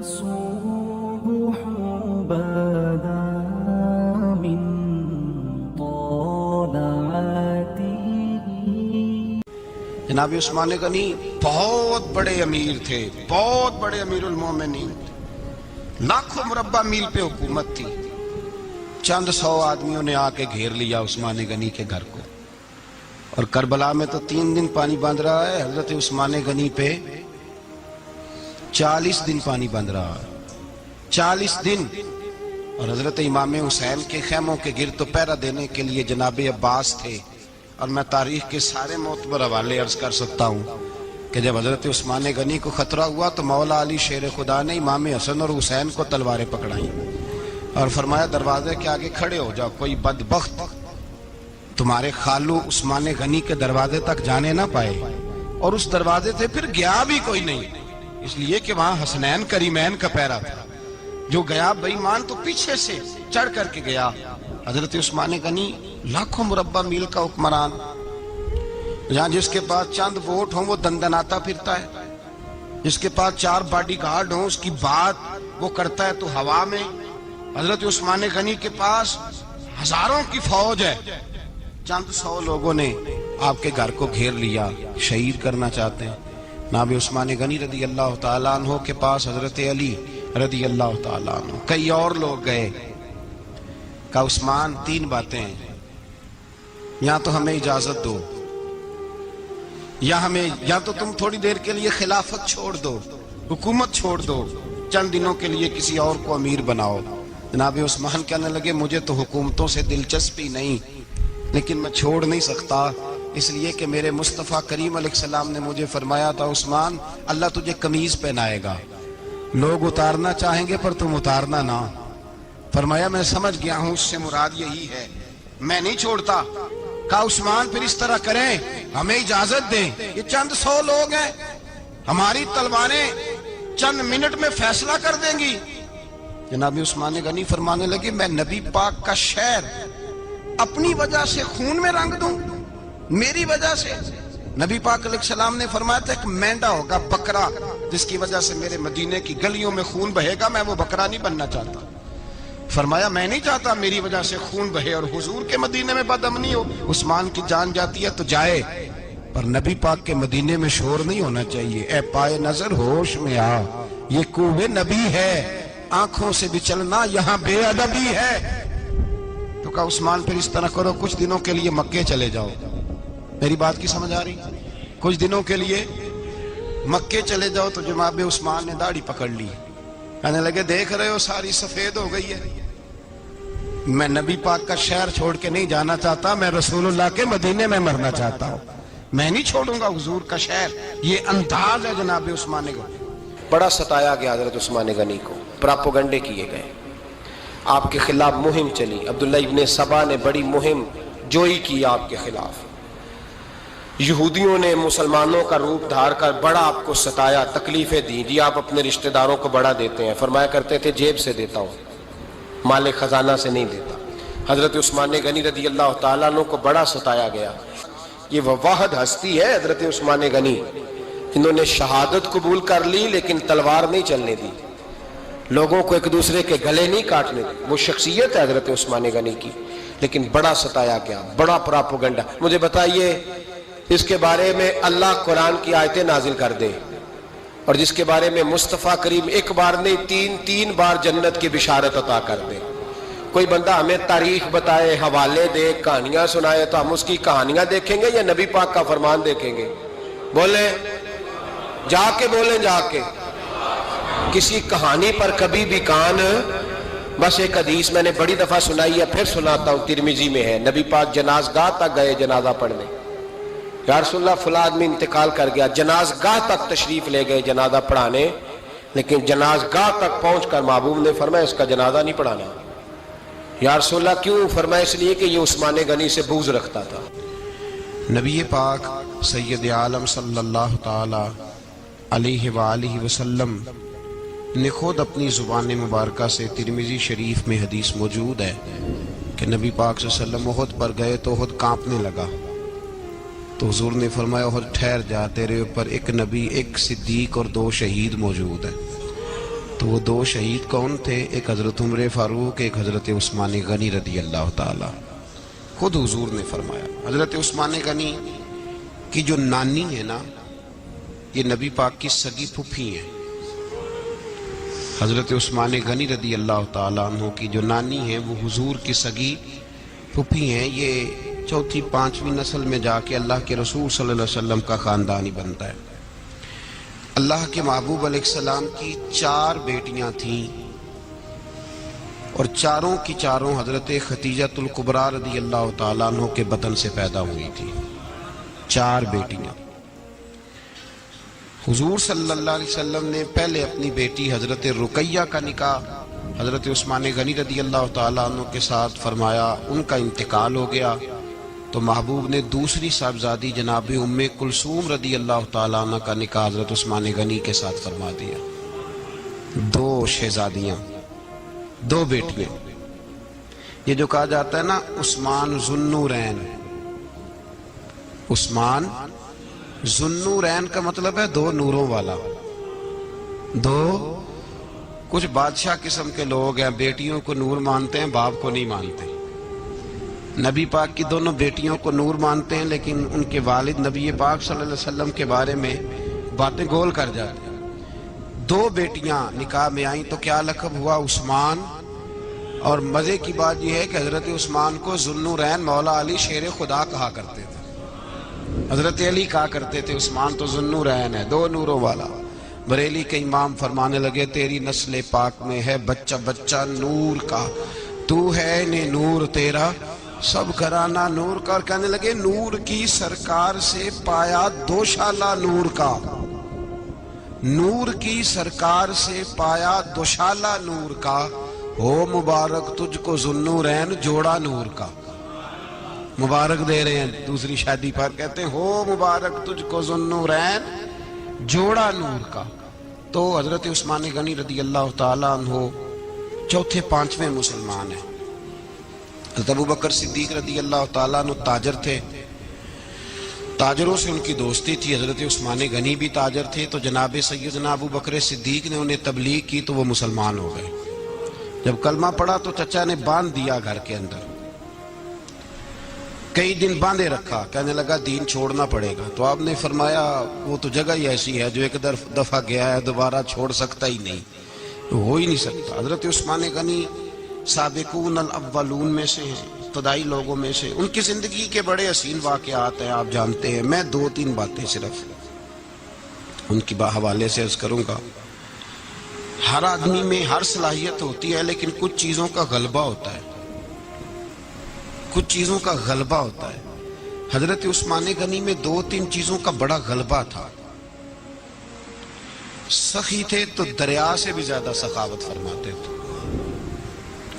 الصبح بدا من طلعته. جناب عثمان غنی بہت بڑے امیر تھے، بہت بڑے امیر المومنین، لاکھوں مربع میل پہ حکومت تھی. چند سو آدمیوں نے آ کے گھیر لیا عثمان غنی کے گھر کو، اور کربلا میں تو 3 دن پانی بند رہا ہے، حضرت عثمان غنی پہ 40 دن پانی بند رہا ہے، 40 دن. اور حضرت امام حسین کے خیموں کے گرد تو پہرا دینے کے لیے جناب عباس تھے. اور میں تاریخ کے سارے معتبر حوالے عرض کر سکتا ہوں کہ جب حضرت عثمان غنی کو خطرہ ہوا تو مولا علی شیر خدا نے امام حسن اور حسین کو تلواریں پکڑائیں اور فرمایا دروازے کے آگے کھڑے ہو جاؤ، کوئی بدبخت تمہارے خالو عثمان غنی کے دروازے تک جانے نہ پائے. اور اس دروازے سے پھر گیا بھی کوئی نہیں، اس لیے کہ وہاں حسنین کریمین کا پہرا تھا. جو گیا بے ایمان تو پیچھے سے چڑھ کر کے گیا. حضرت عثمان غنی لاکھوں مربع میل کا حکمران، جہاں جس کے پاس چند ووٹ ہوں وہ دندناتا پھرتا ہے، جس کے پاس 4 باڈی گارڈ ہوں اس کی بات وہ کرتا ہے تو ہوا میں. حضرت عثمان غنی کے پاس ہزاروں کی فوج ہے، چند 100 لوگوں نے آپ کے گھر کو گھیر لیا، شہید کرنا چاہتے ہیں. جناب عثمان غنی رضی اللہ تعالیٰ عنہ کے پاس حضرت علی رضی اللہ تعالیٰ عنہ، کئی اور لوگ گئے. کہا عثمان 3 باتیں ہیں، یا تو ہمیں اجازت دو، یا تو تم تھوڑی دیر کے لیے خلافت چھوڑ دو، حکومت چھوڑ دو، چند دنوں کے لیے کسی اور کو امیر بناؤ. جناب عثمان کہنے لگے مجھے تو حکومتوں سے دلچسپی نہیں، لیکن میں چھوڑ نہیں سکتا، اس لیے کہ میرے مصطفیٰ کریم علیہ السلام نے مجھے فرمایا تھا عثمان اللہ تجھے قمیض پہنائے گا، لوگ اتارنا چاہیں گے پر تم اتارنا نہ. فرمایا میں سمجھ گیا ہوں، اس سے مراد یہی ہے، میں نہیں چھوڑتا. کہا عثمان پھر اس طرح کریں، ہمیں اجازت دیں، یہ چند 100 لوگ ہیں، ہماری تلواریں چند منٹ میں فیصلہ کر دیں گی. جناب عثمان غنی فرمانے لگے میں نبی پاک کا شہر اپنی وجہ سے خون میں رنگ دوں، میری وجہ سے؟ نبی پاک علیہ السلام نے فرمایا تھا ایک مینڈا ہوگا، بکرا، جس کی وجہ سے میرے مدینے کی گلیوں میں خون بہے گا، میں وہ بکرا نہیں بننا چاہتا. فرمایا میں نہیں چاہتا میری وجہ سے خون بہے اور حضور کے مدینے میں بدامنی ہو. عثمان کی جان جاتی ہے تو جائے، پر نبی پاک کے مدینے میں شور نہیں ہونا چاہیے. اے پائے نظر ہوش میں آ، یہ کوہ نبی ہے، آنکھوں سے بھی چلنا یہاں بے ادبی ہے. تو کہا عثمان پھر اس طرح کرو، کچھ دنوں کے لیے مکے چلے جاؤ. میری بات کی سمجھ آ رہی؟ کچھ دنوں کے لیے مکے چلے جاؤ. تو جناب عثمان نے داڑھی پکڑ لی، کہنے لگے دیکھ رہے ہو ساری سفید ہو گئی ہے، میں نبی پاک کا شہر چھوڑ کے نہیں جانا چاہتا، میں رسول اللہ کے مدینے میں مرنا چاہتا ہوں، میں نہیں چھوڑوں گا حضور کا شہر. یہ انداز ہے جناب عثمان غنی. بڑا ستایا گیا حضرت عثمان غنی کو، پراپوگنڈے کیے گئے، آپ کے خلاف مہم چلی. عبداللہ ابن سبا نے بڑی مہم جوئی کی آپ کے خلاف. یہودیوں نے مسلمانوں کا روپ دھار کر بڑا آپ کو ستایا، تکلیفیں دی. جی آپ اپنے رشتہ داروں کو بڑا دیتے ہیں، فرمایا کرتے تھے جیب سے دیتا ہوں، مال خزانہ سے نہیں دیتا. حضرت عثمان غنی رضی اللہ تعالیٰ عنہ کو بڑا ستایا گیا. یہ وہ واحد ہستی ہے حضرت عثمان غنی، انہوں نے شہادت قبول کر لی لیکن تلوار نہیں چلنے دی، لوگوں کو ایک دوسرے کے گلے نہیں کاٹنے دی. وہ شخصیت ہے حضرت عثمان غنی کی، لیکن بڑا ستایا گیا، بڑا پراپوگنڈا. مجھے بتائیے اس کے بارے میں اللہ قرآن کی آیتیں نازل کر دے، اور جس کے بارے میں مصطفیٰ کریم ایک بار نہیں 3 بار جنت کی بشارت عطا کر دے. کوئی بندہ ہمیں تاریخ بتائے، حوالے دے، کہانیاں سنائے تو ہم اس کی کہانیاں دیکھیں گے یا نبی پاک کا فرمان دیکھیں گے؟ بولیں، جا کے بولیں، جا کے. کسی کہانی پر کبھی بھی کان، بس ایک حدیث میں نے بڑی دفعہ سنائی ہے، پھر سناتا ہوں، ترمذی میں ہے. نبی پاک جنازگاہ تک گئے جنازہ پڑھنے، یا رسول اللہ فلاں آدمی انتقال کر گیا، جنازگاہ تک تشریف لے گئے جنازہ پڑھانے، لیکن جنازگاہ تک پہنچ کر محبوب نے فرمایا اس کا جنازہ نہیں پڑھانا. یا رسول اللہ کیوں؟ فرمایا اس لیے کہ یہ عثمان غنی سے بغض رکھتا تھا. نبی پاک سید عالم صلی اللہ تعالی علیہ وآلہ وسلم نے خود اپنی زبان مبارکہ سے ترمذی شریف میں حدیث موجود ہے کہ نبی پاک صلی اللہ علیہ وسلم احد پر گئے تو احد کانپنے لگا. تو حضور نے فرمایا احد ٹھہر جا، تیرے اوپر ایک نبی، ایک صدیق اور 2 شہید موجود ہیں. تو تو وہ دو شہید کون تھے؟ ایک حضرت عمر فاروق، ایک حضرت عثمان غنی رضی اللہ تعالی۔ خود حضور نے فرمایا، حضرت عثمان غنی کی جو نانی ہے نا، یہ نبی پاک کی سگی پھوپھی ہیں۔ حضرت عثمان غنی رضی اللہ تعالیٰ عنہ کی جو نانی ہے وہ حضور کی سگی پھوپھی ہیں۔ یہ چوتھی پانچویں نسل میں جا کے اللہ کے رسول صلی اللہ علیہ وسلم کا خاندانی بنتا ہے۔ اللہ کے محبوب علیہ السلام کی 4 بیٹیاں تھیں اور چاروں کی چاروں حضرت خدیجۃ الکبریٰ رضی اللہ تعالیٰ عنہ کے بطن سے پیدا ہوئی تھی۔ 4 بیٹیاں۔ حضور صلی اللہ علیہ وسلم نے پہلے اپنی بیٹی حضرت رقیہ کا نکاح حضرت عثمان غنی رضی اللہ تعالیٰ عنہ کے ساتھ فرمایا، ان کا انتقال ہو گیا تو محبوب نے دوسری صاحبزادی جناب ام کلثوم رضی اللہ تعالیٰ عنہ کا نکاح حضرت عثمان غنی کے ساتھ فرما دیا۔ 2 شہزادیاں، 2 بیٹیاں۔ یہ جو کہا جاتا ہے نا عثمان ذو النورین، عثمان ذو النورین کا مطلب ہے 2 نوروں والا۔ 2 کچھ بادشاہ قسم کے لوگ ہیں، بیٹیوں کو نور مانتے ہیں، باپ کو نہیں مانتے۔ نبی پاک کی دونوں بیٹیوں کو نور مانتے ہیں، لیکن ان کے والد نبی پاک صلی اللہ علیہ وسلم کے بارے میں باتیں گول کر جاتے ہیں۔ 2 بیٹیاں نکاح میں آئیں تو کیا لقب ہوا؟ عثمان۔ اور مزے کی بات یہ ہے کہ حضرت عثمان کو ذو النورین مولا علی شیر خدا کہا کرتے تھے، حضرت علی کہا کرتے تھے عثمان تو ذو النورین ہے، 2 نوروں والا۔ بریلی کے امام فرمانے لگے، تیری نسل پاک میں ہے بچہ بچہ نور کا، تو ہے نے نور تیرا سب گھرانہ نور کا۔ اور کہنے لگے نور کی سرکار سے پایا 2 شالہ نور کا، نور کی سرکار سے پایا 2 شالہ نور کا، ہو مبارک تجھ کو ذو النورین جوڑا نور کا۔ مبارک دے رہے ہیں دوسری شادی پر، کہتے ہیں ہو مبارک تجھ کو ذو النورین جوڑا نور کا۔ تو حضرت عثمان غنی رضی اللہ تعالیٰ عنہ 4 5ویں مسلمان ہیں۔ حضرت ابو بکر صدیق رضی اللہ تعالیٰ عنہ تاجر تھے، تاجروں سے ان کی دوستی تھی۔ حضرت عثمان غنی بھی تاجر تھے، تو جناب سیدنا ابو بکر صدیق نے انہیں تبلیغ کی تو وہ مسلمان ہو گئے۔ جب کلمہ پڑھا تو چچا نے باندھ دیا گھر کے اندر، کئی دن باندھے رکھا، کہنے لگا دین چھوڑنا پڑے گا۔ تو آپ نے فرمایا وہ تو جگہ ہی ایسی ہے جو ایک دفعہ گیا ہے دوبارہ چھوڑ سکتا ہی نہیں، ہو ہی نہیں سکتا۔ حضرت عثمان غنی سابقون الاولون میں سے ہیں، ابتدائی لوگوں میں سے۔ ان کی زندگی کے بڑے حسین واقعات ہیں، آپ جانتے ہیں۔ میں 2-3 باتیں صرف ان کی حوالے سے عرض کروں گا۔ ہر آدمی میں ہر صلاحیت ہوتی ہے، لیکن کچھ چیزوں کا غلبہ ہوتا ہے، کچھ چیزوں کا غلبہ ہوتا ہے۔ حضرت عثمان غنی میں 2-3 چیزوں کا بڑا غلبہ تھا۔ سخی تھے تو دریا سے بھی زیادہ سخاوت فرماتے تھے۔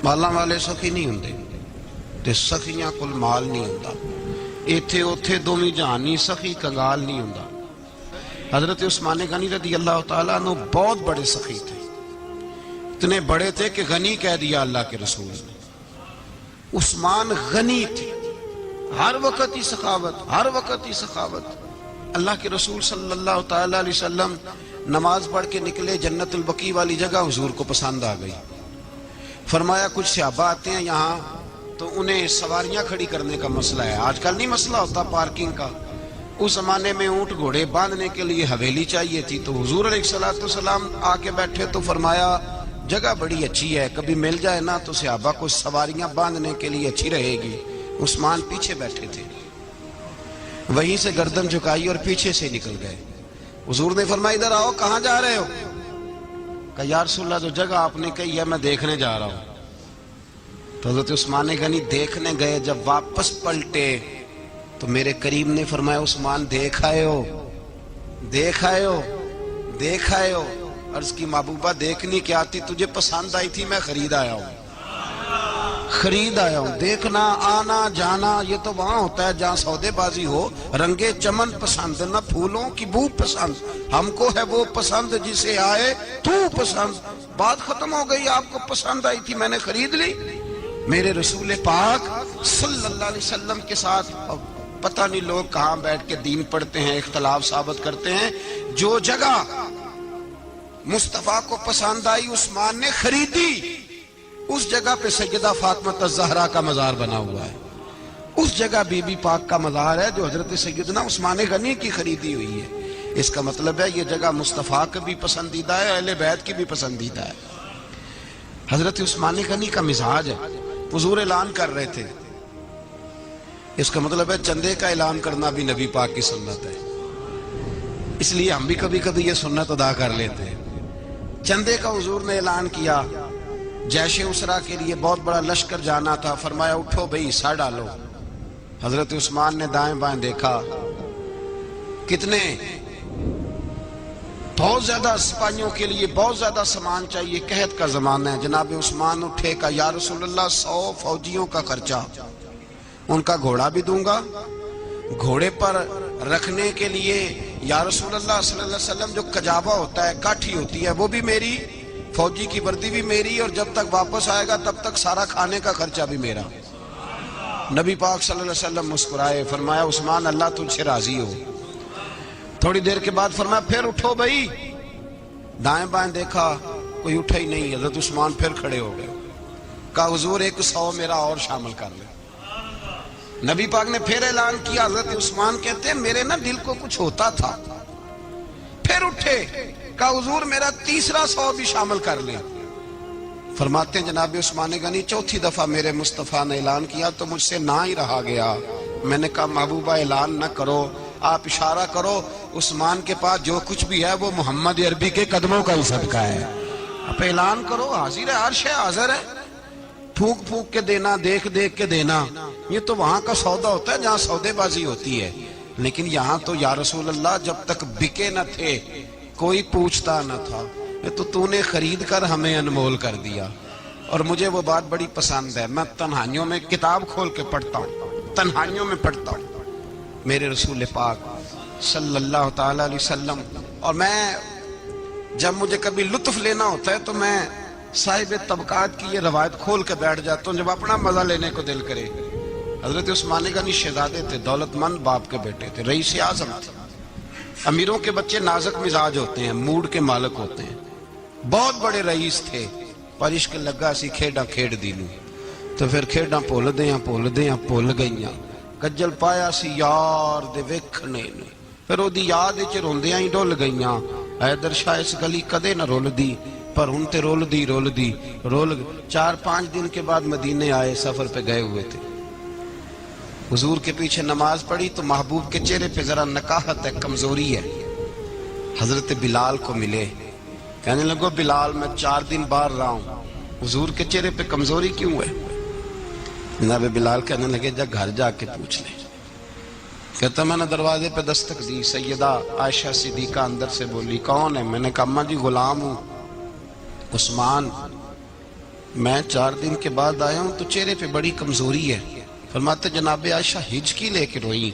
مالاں والے سخی نہیں ہوندے تے سخیاں کل مال نہیں ہوندا، ایتھے اوتھے دوویں جہانی سخی کنگال نہیں ہوندا۔ حضرت عثمان غنی رضی اللہ تعالیٰ عنہ بہت بڑے سخی تھے، اتنے بڑے تھے کہ غنی کہہ دیا اللہ کے رسول نے۔ عثمان غنی تھے، ہر وقت ہی سخاوت، ہر وقت ہی سخاوت۔ اللہ کے رسول صلی اللہ تعالیٰ علیہ وسلم نماز پڑھ کے نکلے، جنت البقیع والی جگہ حضور کو پسند آ گئی۔ فرمایا کچھ صحابہ آتے ہیں یہاں تو انہیں سواریاں کھڑی کرنے کا مسئلہ ہے، آج کل نہیں مسئلہ ہوتا پارکنگ کا، اس زمانے میں اونٹ گھوڑے باندھنے کے لیے حویلی چاہیے تھی۔ تو حضور علیہ السلام آ کے بیٹھے تو فرمایا جگہ بڑی اچھی ہے، کبھی مل جائے نا تو صحابہ کو سواریاں باندھنے کے لیے اچھی رہے گی۔ عثمان پیچھے بیٹھے تھے، وہیں سے گردن جھکائی اور پیچھے سے نکل گئے۔ حضور نے فرمایا ادھر آؤ، کہاں جا رہے ہو؟ کہا یا رسول اللہ جو جگہ آپ نے کہی ہے میں دیکھنے جا رہا ہوں۔ تو حضرت عثمان غنی دیکھنے گئے، جب واپس پلٹے تو میرے کریم نے فرمایا عثمان دیکھ آئے ہو، دیکھ آئے ہو، دیکھ آئے ہو؟ عرض کی محبوبہ دیکھنی کیا تھی، تجھے پسند آئی تھی، میں خرید آیا ہوں، خرید آیا ہوں۔ دیکھنا آنا جانا یہ تو وہاں ہوتا ہے جہاں سودے بازی ہو، رنگے چمن پسند نہ پھولوں کی بو پسند، ہم کو ہے وہ پسند جسے آئے تو پسند۔ بات ختم ہو گئی، آپ کو پسند آئی تھی، میں نے خرید لی۔ میرے رسول پاک صلی اللہ علیہ وسلم کے ساتھ پتہ نہیں لوگ کہاں بیٹھ کے دین پڑھتے ہیں، اختلاف ثابت کرتے ہیں۔ جو جگہ مصطفیٰ کو پسند آئی، عثمان نے خریدی. اس جگہ پہ سیدہ فاطمہ الزہرا کا مزار بنا ہوا ہے. اس جگہ بی بی پاک کا مزار ہے جو حضرت سیدنا عثمان غنی کی خریدی ہوئی ہے. اس کا مطلب ہے یہ جگہ مصطفیٰ کا بھی پسندیدہ ہے، اہل بیت کی بھی پسندیدہ ہے. حضرت عثمان غنی کا مزاج ہے. حضور اعلان کر رہے تھے، اس کا مطلب ہے چندے کا اعلان کرنا بھی نبی پاک کی سنت ہے. اس لیے ہم بھی کبھی کبھی یہ سنت ادا کر لیتے ہیں. چندے کا حضور نے اعلان کیا. جیش اسرا کے لیے بہت بڑا لشکر جانا تھا. فرمایا اٹھو بھئی حصہ ڈالو. حضرت عثمان نے دائیں بائیں دیکھا، کتنے بہت زیادہ سپاہیوں کے لیے بہت زیادہ سامان چاہیے، قحط کا زمانہ ہے. جناب عثمان اٹھے کہا یا رسول اللہ 100 فوجیوں کا خرچہ، ان کا گھوڑا بھی دوں گا، گھوڑے پر رکھنے کے لیے یا رسول اللہ صلی اللہ علیہ وسلم جو کجاوا ہوتا ہے، کاٹھی ہوتی ہے، وہ بھی میری، فوجی کی وردی بھی میری، اور جب تک واپس آئے گا تب تک سارا کھانے کا خرچہ بھی میرا. نبی پاک صلی اللہ علیہ وسلم مسکرائے. فرمایا عثمان اللہ تجھ سے راضی ہو. تھوڑی دیر کے بعد فرمایا پھر اٹھو بھائی. دائیں بائیں دیکھا کوئی اٹھا ہی نہیں. حضرت عثمان پھر کھڑے ہو گئے. کہا حضور 100 میرا اور شامل کر لیں. نبی پاک نے پھر اعلان کیا. حضرت عثمان کہتے ہیں میرے نا دل کو کچھ ہوتا تھا. پھر اٹھے. کہا حضور میرا تیسرا 100 بھی شامل کر لیں. فرماتے ہیں جناب عثمان غنی چوتھی دفعہ میرے مصطفیٰ نے اعلان کیا تو مجھ سے نہ ہی رہا گیا. میں نے کہا محبوبہ اعلان نہ کرو، آپ اشارہ کرو. عثمان کے پاس جو کچھ بھی ہے وہ محمد عربی کے قدموں کا ہی صدقہ ہے. آپ اعلان کرو، حاضر ہے، ہر شے حاضر ہے. پھونک پھونک کے دینا، دیکھ دیکھ کے دینا، یہ تو وہاں کا سودا ہوتا ہے جہاں سودے بازی ہوتی ہے. لیکن یہاں تو یا رسول اللہ جب تک بکے نہ تھے کوئی پوچھتا نہ تھا. یہ تو نے خرید کر ہمیں انمول کر دیا. اور مجھے وہ بات بڑی پسند ہے. میں تنہائیوں میں کتاب کھول کے پڑھتا ہوں، تنہائیوں میں پڑھتا ہوں میرے رسول پاک صلی اللہ تعالی علیہ وسلم. اور میں جب مجھے کبھی لطف لینا ہوتا ہے تو میں صاحب طبقات کی یہ روایت کھول کے بیٹھ جاتا ہوں جب اپنا مزہ لینے کو دل کرے. حضرت عثمان غنی شہزادے تھے، دولت مند باپ کے بیٹے تھے، رئیس اعظم تھے. امیروں کے بچے نازک مزاج ہوتے ہیں، موڈ کے مالک ہوتے ہیں. بہت بڑے رئیس تھے پر عشق لگا سی کھیڈاں کھیڑ دی نو. تو پھر کھیڈاں بھول گئیاں. کجل پایا سی یار دے ویکھنے نو، پھر او دی یاد وچ روندیاں ہی ڈول گئیاں. حیدر شاہ اس گلی کدے نہ رول دی، پر ہن تے رول دی 4-5 دن کے بعد مدینے آئے، سفر پہ گئے ہوئے تھے. حضور کے پیچھے نماز پڑھی تو محبوب کے چہرے پہ ذرا نکاہت ہے، کمزوری ہے. حضرت بلال کو ملے، کہنے لگو بلال میں 4 دن باہر رہا ہوں، حضور کے چہرے پہ کمزوری کیوں ہے؟ جناب بلال کہنے لگے جا گھر جا کے پوچھ لے. کہتا میں نے دروازے پہ دستک دی. سیدہ عائشہ صدیقہ اندر سے بولی کون ہے؟ میں نے کہا اماں جی غلام ہوں عثمان، میں 4 دن کے بعد آیا ہوں تو چہرے پہ بڑی کمزوری ہے. فرماتے جناب عائشہ ہچکی لے کے روئی.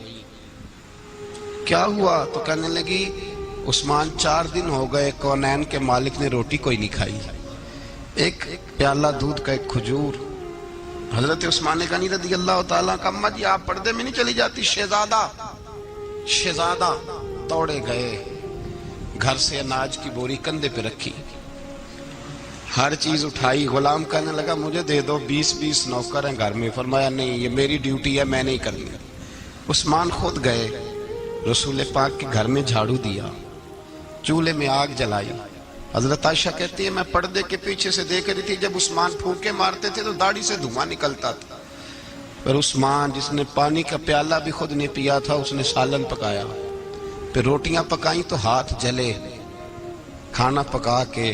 کیا ہوا؟ تو کہنے لگی عثمان 4 دن ہو گئے کونین کے مالک نے روٹی کوئی نہیں کھائی، ایک پیالہ دودھ کا ایک کھجور. حضرت عثمان غنی رضی اللہ تعالیٰ کا اماں جی آپ پردے میں نہیں چلی جاتی؟ شہزادہ توڑے گئے، گھر سے اناج کی بوری کندھے پہ رکھی، ہر چیز اٹھائی. غلام کہنے لگا مجھے دے دو، 20 نوکر ہیں گھر میں. فرمایا نہیں یہ میری ڈیوٹی ہے، میں نہیں کرنی. عثمان خود گئے، رسول پاک کے گھر میں جھاڑو دیا، چولہے میں آگ جلائی. حضرت عائشہ کہتی ہے میں پردے کے پیچھے سے دیکھ رہی تھی، جب عثمان پھونکے مارتے تھے تو داڑھی سے دھواں نکلتا تھا. پھر عثمان جس نے پانی کا پیالہ بھی خود نے پیا تھا اس نے سالن پکایا، پھر روٹیاں پکائیں تو ہاتھ جلے. کھانا پکا کے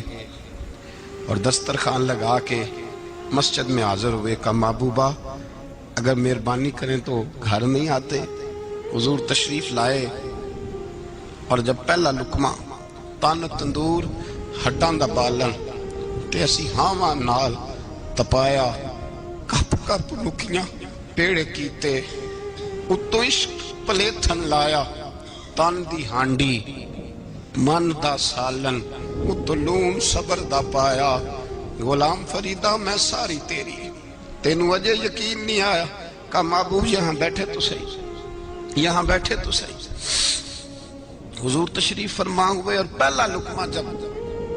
اور دسترخوان لگا کے مسجد میں حاضر ہوئے. کہا محبوبہ اگر مہربانی کریں تو گھر نہیں آتے؟ حضور تشریف لائے اور جب پہلا لقمہ تن تندور ہڈاں دا بالن تے اسی ہاواں نال تپایا، کپ کپ لکیاں پیڑے کیتے، اتوں عشق پلیتھن لایا، تن دی ہانڈی من دا سالن، اتوں لون صبر دا پایا. غلام فریدہ میں ساری تیری، تینوں اجے یقین نہیں آیا. کہا محبوب یہاں بیٹھے تو صحیح، یہاں بیٹھے تو صحیح. حضور تشریف فرما ہوئے اور پہلا لقمہ جب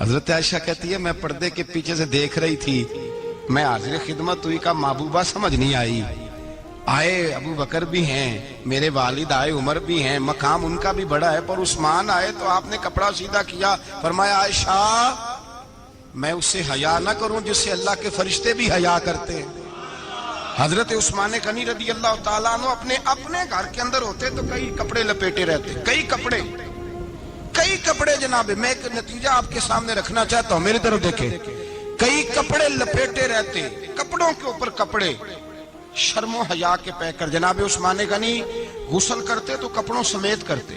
حضرت عائشہ کہتی ہے میں پردے کے پیچھے سے دیکھ رہی تھی, میں حاضر خدمت ہوئی, کا محبوبہ سمجھ نہیں آئی. آئے ابو بکر بھی ہیں, میرے والد آئے, عمر بھی ہیں, مقام ان کا بھی بڑا ہے, پر عثمان آئے تو آپ نے کپڑا سیدھا کیا, فرمایا عائشہ میں اس سے حیا نہ کروں جس سے اللہ کے فرشتے بھی حیا کرتے ہیں. حضرت عثمان غنی رضی اللہ تعالیٰ عنہ اپنے گھر کے اندر ہوتے تو کئی کپڑے لپیٹے رہتے, کئی کپڑے جناب. میں ایک نتیجہ آپ کے سامنے رکھنا چاہتا ہوں, میری طرف دیکھیں. کئی کپڑے لپیٹے رہتے, کپڑوں کے اوپر کپڑے, شرم و حیا کے پیکر. جناب عثمان غنی غسل کرتے تو کپڑوں سمیت کرتے,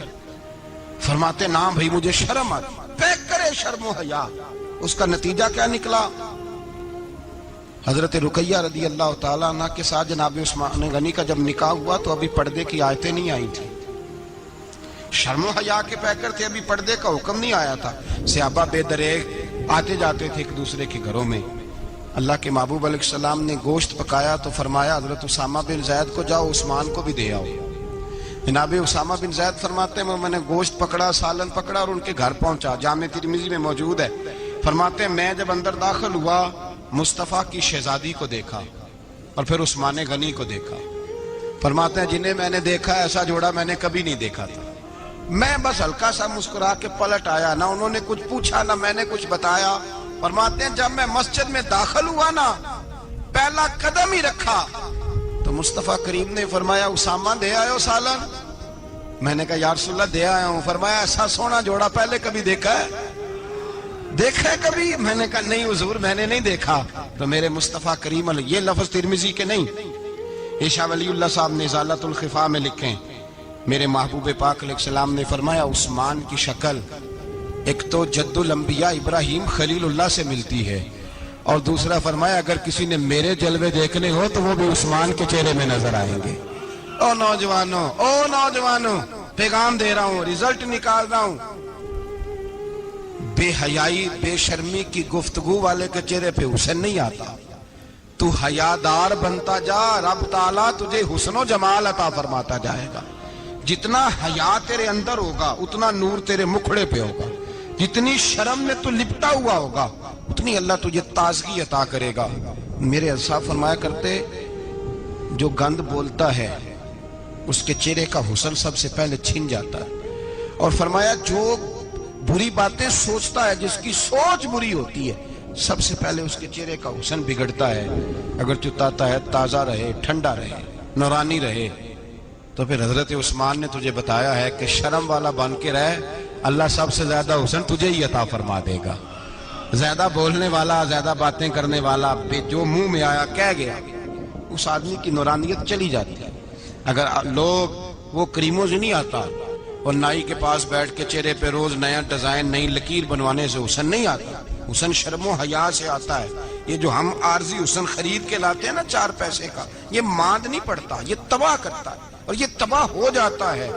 فرماتے نا بھائی مجھے شرم آتی, پیکر شرم و حیا. اس کا نتیجہ کیا نکلا؟ حضرت رقیہ رضی اللہ تعالیٰ عنہ کے ساتھ جناب عثمان غنی کا جب نکاح ہوا تو ابھی پردے کی آیتیں نہیں آئی تھی. شرم و حیا کے پیکر تھے, ابھی پردے کا حکم نہیں آیا تھا. صحابہ بے دریغ آتے جاتے تھے ایک دوسرے کے گھروں میں. اللہ کے محبوب علیہ السلام نے گوشت پکایا تو فرمایا حضرت اسامہ بن زید کو جاؤ عثمان کو بھی دے آؤ. جناب اسامہ بن زید فرماتے ہیں میں نے گوشت پکڑا, سالن پکڑا اور ان کے گھر پہنچا. جامع ترمذی میں موجود ہے. فرماتے ہیں میں جب اندر داخل ہوا مصطفیٰ کی شہزادی کو دیکھا اور پھر عثمان غنی کو دیکھا. فرماتے ہیں جنہیں میں نے دیکھا ایسا جوڑا میں نے کبھی نہیں دیکھا تھا. میں بس ہلکا سا مسکرا کے پلٹ آیا, نہ انہوں نے کچھ پوچھا نہ میں نے کچھ بتایا. فرماتے ہیں جب میں مسجد میں داخل ہوا نا, پہلا قدم ہی رکھا تو مصطفیٰ کریم نے فرمایا اسامہ دے آئے ہو سالن؟ میں نے کہا یا رسول اللہ دے آیا ہوں. فرمایا ایسا سونا جوڑا پہلے کبھی دیکھا ہے کبھی؟ میں نے کہا نہیں حضور میں نے نہیں دیکھا. تو میرے مصطفیٰ کریم علیہ, یہ لفظ ترمذی کے نہیں, یہ شاہ ولی اللہ صاحب نے ازالۃ الخفا میں لکھیں. میرے محبوب پاک علیہ السلام نے فرمایا عثمان کی شکل ایک تو جد الانبیاء ابراہیم خلیل اللہ سے ملتی ہے, اور دوسرا فرمایا اگر کسی نے میرے جلوے دیکھنے ہو تو وہ بھی عثمان کے چہرے میں نظر آئیں گے. او نوجوانوں پیغام دے رہا ہوں, رزلٹ نکال رہا ہوں. بے حیائی بے شرمی کی گفتگو والے کے چہرے پہ حسن نہیں آتا. تو حیادار بنتا جا, رب تعالیٰ تجھے حسن و جمال عطا فرماتا جائے گا. جتنا حیا تیرے اندر ہوگا اتنا نور تیرے مکھڑے پہ ہوگا. جتنی شرم میں تو لپٹا ہوا ہوگا اتنی اللہ تجھے تازگی عطا کرے گا. میرے صاحب فرمایا کرتے جو گند بولتا ہے اس کے چہرے کا حسن سب سے پہلے چھن جاتا ہے. اور فرمایا جو بری باتیں سوچتا ہے, جس کی سوچ بری ہوتی ہے, سب سے پہلے اس کے چہرے کا حسن بگڑتا ہے. اگر چاہتا ہے تازہ رہے, ٹھنڈا رہے, نورانی رہے, تو پھر حضرت عثمان نے تجھے بتایا ہے کہ شرم والا بن کے رہ, اللہ سب سے زیادہ حسن تجھے ہی عطا فرما دے گا. زیادہ بولنے والا, زیادہ باتیں کرنے والا, جو منہ میں آیا کہہ گیا, اس آدمی کی نورانیت چلی جاتی ہے. اگر لوگ وہ کریموں سے نہیں آتا اور نائی کے پاس بیٹھ کے چہرے پہ روز نیا ڈیزائن نئی لکیر بنوانے سے حسن نہیں آتا. حسن شرم و حیا سے آتا ہے. یہ جو ہم عارضی حسن خرید کے لاتے ہیں نا 4 پیسے کا, یہ ماند نہیں پڑتا, یہ تباہ کرتا ہے اور یہ تباہ ہو جاتا ہے.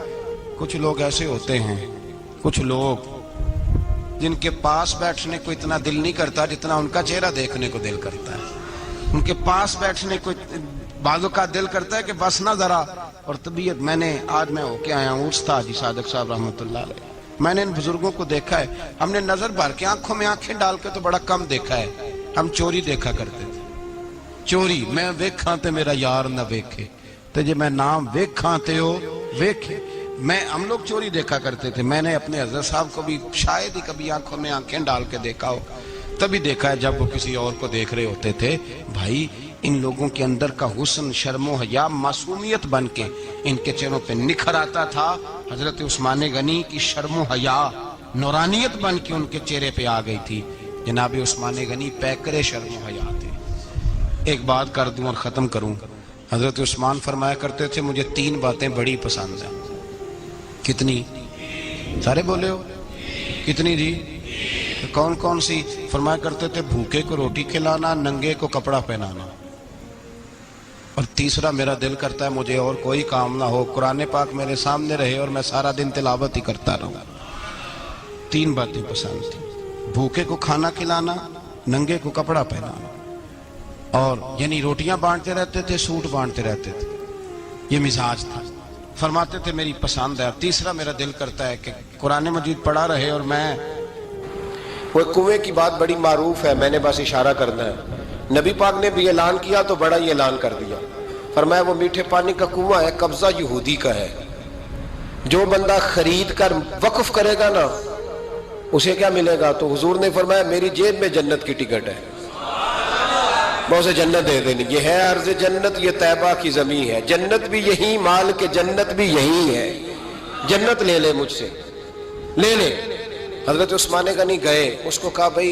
کچھ لوگ ایسے ہوتے ہیں, کچھ لوگ جن کے پاس بیٹھنے کو اتنا دل نہیں کرتا جتنا ان کا چہرہ دیکھنے کو دل کرتا ہے. ان کے پاس بیٹھنے کو بعضوں کا دل کرتا ہے کہ بس نہ ذرا. اور طبیعت آج میں ہو کے آیا ہوں استاد جی صادق صاحب رحمۃ اللہ علیہ. میں نے ان بزرگوں کو دیکھا ہے, ہم نے نظر بھر کے آنکھوں میں آنکھیں ڈال کے تو بڑا کم دیکھا ہے. ہم چوری دیکھا کرتے تھے, چوری. میں ویکھاں تے میرا یار نہ ویکھے, تے جے میں نام ویکھاں تے ہو ویکھے. ہم لوگ چوری دیکھا کرتے تھے. میں نے اپنے حضرت صاحب کو بھی شاید ہی کبھی آنکھوں میں آنکھیں ڈال کے دیکھا ہو, تبھی دیکھا ہے جب وہ کسی اور کو دیکھ رہے ہوتے تھے. بھائی ان لوگوں کے اندر کا حسن شرم و حیا معصومیت بن کے ان کے چہروں پہ نکھر آتا تھا. حضرت عثمان غنی کی شرم و حیا نورانیت بن کے ان کے چہرے پہ آ گئی تھی. جناب عثمان غنی پیکر شرم و حیا تھے. ایک بات کر دوں اور ختم کروں. حضرت عثمان فرمایا کرتے تھے مجھے 3 باتیں بڑی پسند ہیں. کتنی؟ سارے بولے ہو کتنی جی؟ کون کون سی؟ فرمایا کرتے تھے بھوکے کو روٹی کھلانا, ننگے کو کپڑا پہنانا, اور تیسرا میرا دل کرتا ہے مجھے اور کوئی کام نہ ہو, قرآن پاک میرے سامنے رہے اور میں سارا دن تلاوت ہی کرتا رہوں. 3 باتیں پسند تھیں, بھوکے کو کھانا کھلانا, ننگے کو کپڑا پہنانا, اور یعنی روٹیاں بانٹتے رہتے تھے, سوٹ بانٹتے رہتے تھے. یہ مزاج تھا. فرماتے تھے میری پسند ہے. تیسرا میرا دل کرتا ہے کہ قرآن مجید پڑھا رہے اور میں وہ کنویں کی بات بڑی معروف ہے، میں نے بس اشارہ کرنا ہے۔ نبی پاک نے بھی اعلان کیا تو بڑا ہی اعلان کر دیا، فرمایا وہ میٹھے پانی کا کنواں ہے، قبضہ یہودی کا ہے، جو بندہ خرید کر وقف کرے گا نا اسے کیا ملے گا؟ تو حضور نے فرمایا میری جیب میں جنت کی ٹکٹ ہے، میں اسے جنت دے دینی۔ یہ ہے عرض جنت، یہ طیبہ کی زمین ہے، جنت بھی یہی، مال کے جنت بھی یہی ہے، جنت لے لے مجھ سے، لے لے۔ حضرت عثمان غنی گئے، اس کو کہا بھائی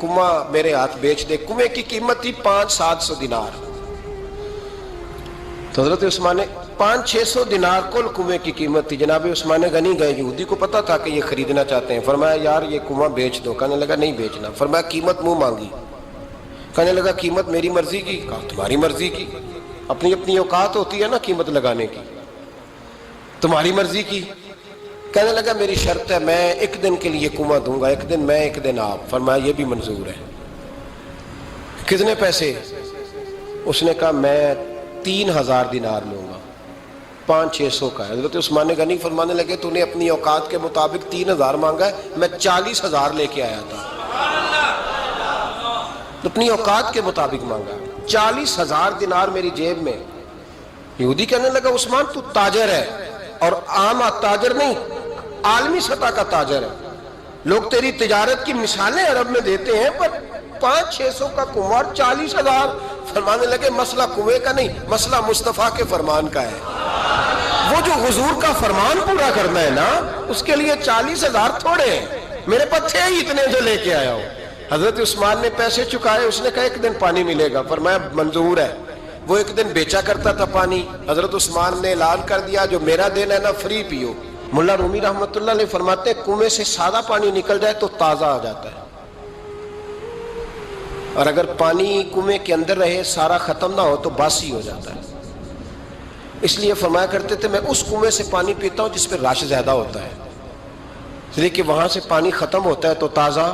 کنواں میرے ہاتھ بیچ دے۔ کنویں کی قیمت تھی 500-700 دینار، تو حضرت عثمان 500-600 دینار کل کنویں کی قیمت تھی۔ جناب عثمان غنی گئے، یہودی کو پتا تھا کہ یہ خریدنا چاہتے ہیں، فرمایا یار یہ کنواں بیچ دو۔ کہنے لگا نہیں بیچنا۔ فرمایا قیمت منہ مانگی، کہنے لگا قیمت میری مرضی کی۔ کہا تمہاری مرضی کی، اپنی اپنی اوقات ہوتی ہے نا قیمت لگانے کی، تمہاری مرضی کی۔ کہنے لگا میری شرط ہے، میں ایک دن کے لیے کنواں دوں گا، ایک دن میں ایک دن آپ۔ فرمایا یہ بھی منظور ہے۔ کتنے پیسے؟ اس نے کہا میں 3000 دینار لوں گا، 500-600 کا ہے۔ حضرت عثمان غنی فرمانے لگے تو نے اپنی اوقات کے مطابق 3000 مانگا ہے، میں 40,000 لے کے آیا تھا، اپنی اوقات کے مطابق مانگا، 40,000 دینار میری جیب میں۔ یہودی کہنے لگا عثمان تو تاجر ہے، اور عام تاجر نہیں، عالمی سطح کا تاجر ہے، لوگ تیری تجارت کی مثالیں عرب میں دیتے ہیں، پر 500-600 کا کنواں 40,000۔ فرمانے لگے مسئلہ کنویں کا نہیں، مسئلہ مصطفیٰ کے فرمان کا ہے، وہ جو حضور کا فرمان پورا کرنا ہے نا، اس کے لیے 40,000 تھوڑے ہیں، میرے پاس تھے ہی اتنے جو لے کے آیا ہوں۔ حضرت عثمان نے پیسے چکائے، اس نے کہا ایک دن پانی ملے گا۔ فرمایا منظور ہے۔ وہ ایک دن بیچا کرتا تھا پانی، حضرت عثمان نے اعلان کر دیا جو میرا دن ہے نا فری پیو۔ ملا رومی رحمۃ اللہ علیہ فرماتے ہیں کنویں سے سادہ پانی نکل جائے تو تازہ آ جاتا ہے، اور اگر پانی کنویں کے اندر رہے سارا ختم نہ ہو تو باسی ہو جاتا ہے۔ اس لیے فرمایا کرتے تھے میں اس کنویں سے پانی پیتا ہوں جس پہ رش زیادہ ہوتا ہے، اس لیے کہ وہاں سے پانی ختم ہوتا ہے تو تازہ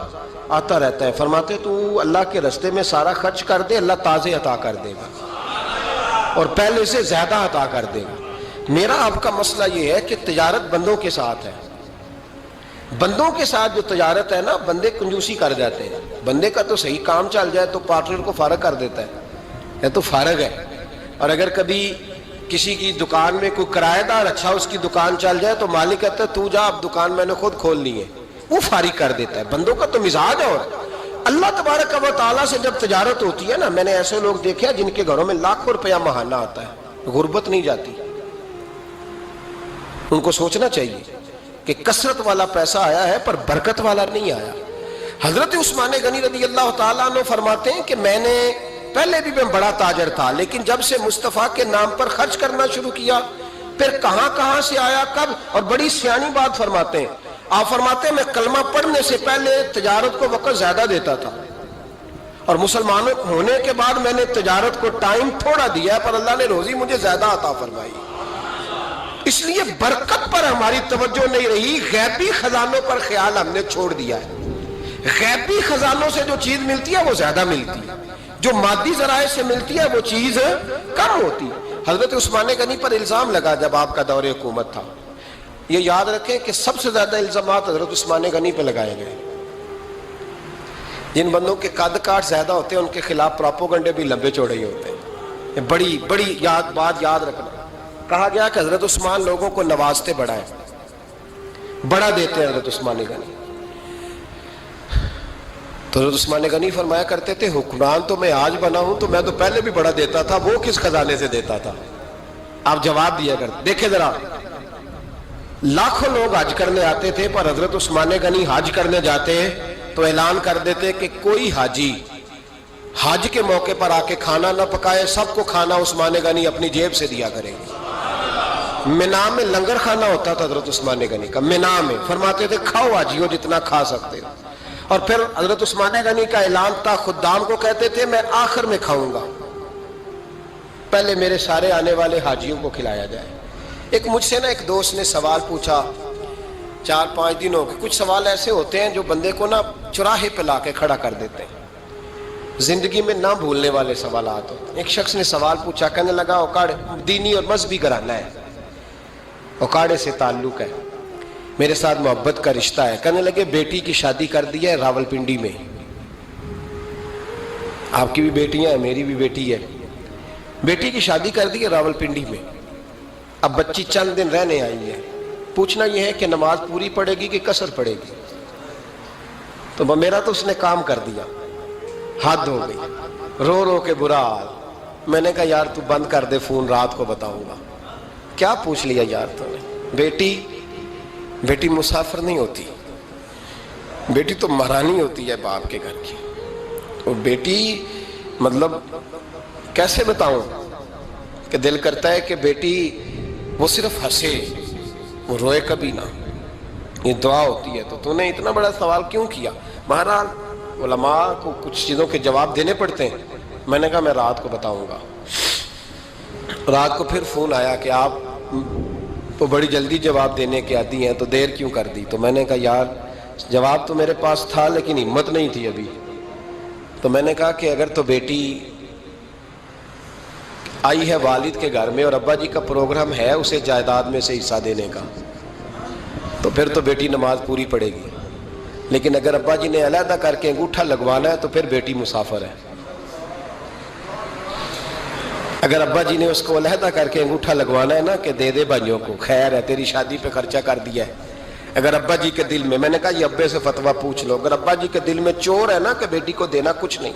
آتا رہتا ہے۔ فرماتے تو اللہ کے راستے میں سارا خرچ کر دے، اللہ تازے عطا کر دے گا اور پہلے سے زیادہ عطا کر دے گا۔ میرا آپ کا مسئلہ یہ ہے کہ تجارت بندوں کے ساتھ ہے، بندوں کے ساتھ جو تجارت ہے نا، بندے کنجوسی کر جاتے ہیں، بندے کا تو صحیح کام چل جائے تو پارٹنر کو فارغ کر دیتا ہے، یہ تو فارغ ہے، اور اگر کبھی کسی کی دکان میں کوئی کرایہ دار اچھا اس کی دکان چل جائے تو مالک کہتا ہے تو جا، اب دکان میں نے خود کھول لی ہے، وہ فارغ کر دیتا ہے۔ بندوں کا تو مزاج ہے۔ اور اللہ تبارک و تعالیٰ سے جب تجارت ہوتی ہے نا، میں نے ایسے لوگ دیکھے ہیں جن کے گھروں میں لاکھوں روپیہ ماہانہ آتا ہے، غربت نہیں جاتی۔ ان کو سوچنا چاہیے کہ کثرت والا پیسہ آیا ہے پر برکت والا نہیں آیا۔ حضرت عثمان غنی رضی اللہ تعالیٰ عنہ فرماتے ہیں کہ میں نے پہلے بھی میں بڑا تاجر تھا، لیکن جب سے مصطفیٰ کے نام پر خرچ کرنا شروع کیا، پھر کہاں کہاں سے آیا کب، اور بڑی سیانی بات فرماتے ہیں۔ آپ فرماتے ہیں میں کلمہ پڑھنے سے پہلے تجارت کو وقت زیادہ دیتا تھا، اور مسلمان ہونے کے بعد میں نے تجارت کو ٹائم تھوڑا دیا ہے، پر اللہ نے روزی مجھے زیادہ عطا فرمائی۔ اس لیے برکت پر ہماری توجہ نہیں رہی، غیبی خزانوں پر خیال ہم نے چھوڑ دیا ہے۔ غیبی خزانوں سے جو چیز ملتی ہے وہ زیادہ ملتی ہے، جو مادی ذرائع سے ملتی ہے وہ چیز کم ہوتی ہے۔ حضرت عثمان غنی پر الزام لگا جب آپ کا دور حکومت تھا، یہ یاد رکھیں کہ سب سے زیادہ الزامات حضرت عثمان غنی پہ لگائے گئے۔ جن بندوں کے قد کاٹ زیادہ ہوتے ہیں ان کے خلاف پراپوگنڈے بھی لمبے چوڑے ہی ہوتے ہیں۔ یہ بڑی بات یاد رکھنا۔ کہا گیا کہ حضرت عثمان لوگوں کو نوازتے بڑا ہے، بڑا دیتے ہیں حضرت عثمان غنی۔ تو حضرت عثمان غنی فرمایا کرتے تھے حکمران تو میں آج بنا ہوں تو میں تو پہلے بھی بڑا دیتا تھا، وہ کس خزانے سے دیتا تھا؟ آپ جواب دیا کرتے۔ دیکھیں ذرا، لاکھوں لوگ حج کرنے آتے تھے، پر حضرت عثمان غنی حج کرنے جاتے تو اعلان کر دیتے کہ کوئی حاجی حج کے موقع پر آ کے کھانا نہ پکائے، سب کو کھانا عثمان غنی اپنی جیب سے دیا کریں گے۔ مینا میں لنگر خانہ ہوتا تھا حضرت عثمان غنی کا، مینا میں، فرماتے تھے کھاؤ حاجیو جتنا کھا سکتے ہو۔ اور پھر حضرت عثمان غنی کا اعلان تھا، خدام کو کہتے تھے میں آخر میں کھاؤں گا، پہلے میرے سارے آنے والے حاجیوں کو کھلایا جائے۔ ایک مجھ سے نا ایک دوست نے سوال پوچھا 4-5 دنوں کے، کچھ سوال ایسے ہوتے ہیں جو بندے کو نا چوراہے پہ لا کے کھڑا کر دیتے ہیں، زندگی میں نہ بھولنے والے سوالات ہوتے ہیں۔ ایک شخص نے سوال پوچھا، کہنے لگا اوکاڑے دینی اور مذہبی گھرانہ ہے، اوکاڑے سے تعلق ہے، میرے ساتھ محبت کا رشتہ ہے. کہنے لگے بیٹی کی شادی کر دی ہے راولپنڈی میں. آپ کی بھی بیٹیاں ہیں, میری بھی بیٹی ہے. بیٹی کی شادی کر دی ہے راولپنڈی میں. اب بچی چند دن رہنے آئی ہے. پوچھنا یہ ہے کہ نماز پوری پڑھے گی کہ قصر پڑھے گی. تو میرا تو اس نے کام کر دیا, حد ہو گئی, رو رو کے برا حال. میں نے کہا یار تو بند کر دے فون, رات کو بتاؤں گا. کیا پوچھ لیا یار تو نے. بیٹی مسافر نہیں ہوتی, بیٹی تو مہرانی ہوتی ہے باپ کے گھر کی. تو بیٹی مطلب کیسے بتاؤں کہ دل کرتا ہے کہ بیٹی وہ صرف ہنسے, وہ روئے کبھی نہ. یہ دعا ہوتی ہے. تو نے اتنا بڑا سوال کیوں کیا؟ بہرحال علماء کو کچھ چیزوں کے جواب دینے پڑتے ہیں. میں نے کہا میں رات کو بتاؤں گا. رات کو پھر فون آیا کہ آپ تو بڑی جلدی جواب دینے کے عادی ہیں, تو دیر کیوں کر دی؟ تو میں نے کہا یار جواب تو میرے پاس تھا لیکن ہمت نہیں تھی ابھی. تو میں نے کہا کہ اگر تو بیٹی آئی ہے والد کے گھر میں اور ابا جی کا پروگرام ہے اسے جائیداد میں سے حصہ دینے کا, تو پھر تو بیٹی نماز پوری پڑے گی. لیکن اگر ابا جی نے علیحدہ کر کے انگوٹھا لگوانا ہے تو پھر بیٹی مسافر ہے. اگر ابا جی نے اس کو علیحدہ کر کے انگوٹھا لگوانا ہے نا کہ دے دے بھائیوں کو, خیر ہے تیری شادی پہ خرچہ کر دیا ہے. اگر ابا جی کے دل میں نے کہا یہ ابے سے فتویٰ پوچھ لو, اگر ابا جی کے دل میں چور ہے نا کہ بیٹی کو دینا کچھ نہیں,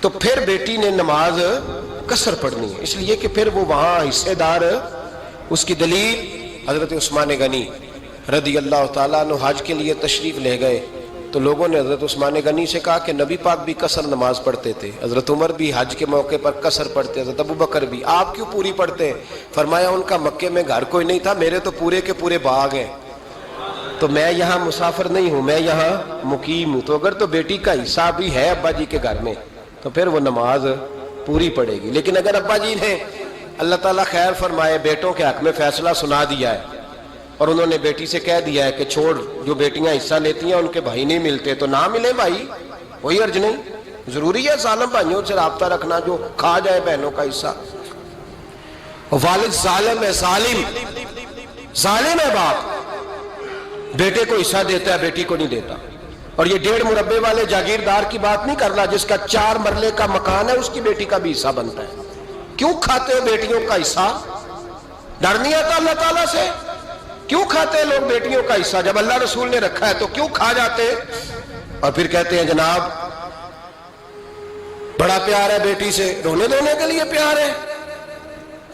تو پھر بیٹی نے نماز قصر پڑھنی ہے. اس لیے کہ پھر وہ وہاں حصے دار. اس کی دلیل حضرت عثمان غنی رضی اللہ تعالیٰ عنہ حج کے لیے تشریف لے گئے تو لوگوں نے حضرت عثمان غنی سے کہا کہ نبی پاک بھی قصر نماز پڑھتے تھے, حضرت عمر بھی حج کے موقع پر قصر پڑھتے, حضرت ابو بکر بھی, آپ کیوں پوری پڑھتے ہیں؟ فرمایا ان کا مکے میں گھر کوئی نہیں تھا, میرے تو پورے کے پورے باغ ہیں, تو میں یہاں مسافر نہیں ہوں, میں یہاں مقیم ہوں. تو اگر تو بیٹی کا حصہ بھی ہے ابا جی کے گھر میں تو پھر وہ نماز پوری پڑے گی. لیکن اگر ابا جی نے اللہ تعالیٰ خیر فرمائے بیٹوں کے حق میں فیصلہ سنا دیا ہے اور انہوں نے بیٹی سے کہہ دیا ہے کہ چھوڑ, جو بیٹیاں حصہ لیتی ہیں ان کے بھائی نہیں ملتے, تو نہ ملے بھائی, کوئی حرج نہیں. ضروری ہے ظالم بھائیوں سے رابطہ رکھنا جو کھا جائے بہنوں کا حصہ. والد ظالم ہے, ظالم ہے باپ, بیٹے کو حصہ دیتا ہے بیٹی کو نہیں دیتا. اور یہ 1.5 مربے والے جاگیردار کی بات نہیں کرنا جس کا 4 مرلے کا مکان ہے, اس کی بیٹی کا بھی حصہ بنتا ہے. کیوں کھاتے ہو بیٹیوں کا حصہ؟ ڈر نہیں آتا اللہ تعالیٰ سے؟ کیوں کھاتے ہیں لوگ بیٹیوں کا حصہ؟ جب اللہ رسول نے رکھا ہے تو کیوں کھا جاتے اور پھر کہتے ہیں جناب بڑا پیار ہے بیٹی سے, رونے دھونے کے لیے پیار ہے.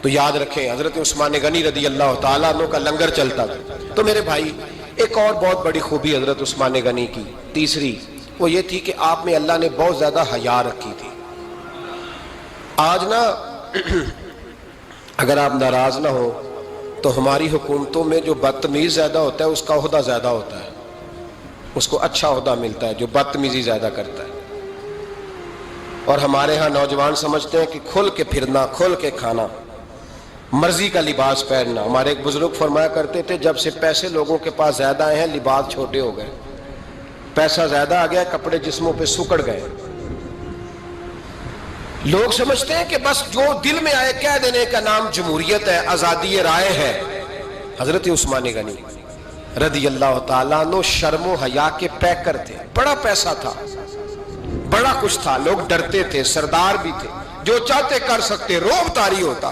تو یاد رکھیں حضرت عثمان غنی رضی اللہ تعالیٰ عنہ کا لنگر چلتا تھا. تو میرے بھائی ایک اور بہت بڑی خوبی حضرت عثمان غنی کی تیسری وہ یہ تھی کہ آپ میں اللہ نے بہت زیادہ حیا رکھی تھی. آج نا اگر آپ ناراض نہ ہو تو ہماری حکومتوں میں جو بدتمیز زیادہ ہوتا ہے اس کا عہدہ زیادہ ہوتا ہے, اس کو اچھا عہدہ ملتا ہے جو بدتمیزی زیادہ کرتا ہے. اور ہمارے ہاں نوجوان سمجھتے ہیں کہ کھل کے پھرنا, کھل کے کھانا, مرضی کا لباس پہننا. ہمارے ایک بزرگ فرمایا کرتے تھے جب سے پیسے لوگوں کے پاس زیادہ آئے ہیں لباس چھوٹے ہو گئے, پیسہ زیادہ آ گیا کپڑے جسموں پہ سکڑ گئے. لوگ سمجھتے ہیں کہ بس جو دل میں آئے کہہ دینے کا نام جمہوریت ہے, آزادی رائے ہے. حضرت عثمان غنی رضی اللہ تعالیٰ عنہ شرم و حیا کے پیکر تھے, بڑا پیسہ تھا, بڑا کچھ تھا, لوگ ڈرتے تھے, سردار بھی تھے, جو چاہتے کر سکتے, روب طاری ہوتا.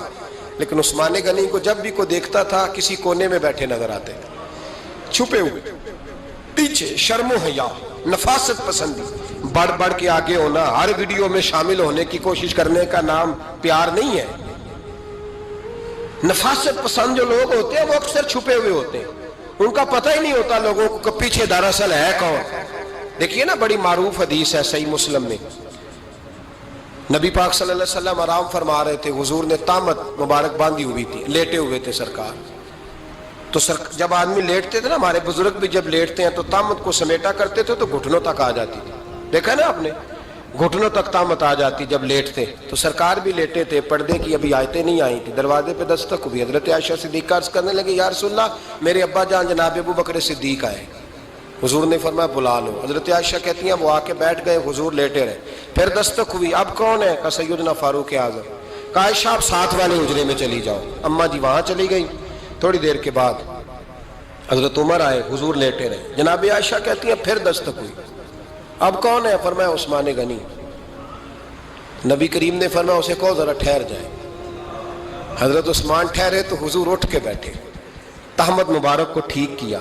لیکن عثمان غنی کو جب بھی کوئی دیکھتا تھا کسی کونے میں بیٹھے نظر آتے تھے, چھپے ہوئے, پیچھے, شرم و حیا, نفاست پسندی, بڑھ بڑھ کے آگے ہونا, ہر ویڈیو میں شامل ہونے کی کوشش کرنے کا نام پیار نہیں ہے. نفاست پسند جو لوگ ہوتے ہیں وہ اکثر چھپے ہوئے ہوتے ہیں, ان کا پتہ ہی نہیں ہوتا لوگوں کو کہ پیچھے دراصل ہے کون. دیکھیے نا بڑی معروف حدیث ہے صحیح مسلم میں, نبی پاک صلی اللہ علیہ وسلم آرام فرما رہے تھے, حضور نے تامت مبارک باندھی ہوئی تھی, لیٹے ہوئے تھے سرکار. تو جب آدمی لیٹتے تھے نا, ہمارے بزرگ بھی جب لیٹتے ہیں تو تامت کو سمیٹا کرتے تھے تو گھٹنوں تک آ جاتی تھی, دیکھا نا آپ نے, گھٹنوں تک تامت آ جاتی جب لیٹتے. تو سرکار بھی لیٹے تھے, پردے کی ابھی آیتیں نہیں آئی تھی, دروازے پہ دستک ہوئی. حضرت عائشہ صدیقہ عرض کرنے لگے یا رسول اللہ میرے ابا جان جناب ابو بکر صدیق آئے. حضور نے فرمایا بلا لو. حضرت عائشہ کہتی ہیں وہ آ کے بیٹھ گئے, حضور لیٹے رہے. پھر دستک ہوئی, اب کون ہے؟ کہا سیدنا فاروق اعظم. کہا عائشہ آپ ساتھ والے حجرے میں چلی جاؤ. اماں جی وہاں چلی گئی. تھوڑی دیر کے بعد حضرت عمر آئے، حضور لیٹے رہے، جناب عائشہ کہتی ہیں پھر دستک ہوئی، اب کون ہے؟ فرمایا عثمان غنی۔ نبی کریم نے فرمایا اسے کہو ذرا ٹھہر جائے۔ حضرت عثمان ٹھہرے تو حضور اٹھ کے بیٹھے، تہمد مبارک کو ٹھیک کیا،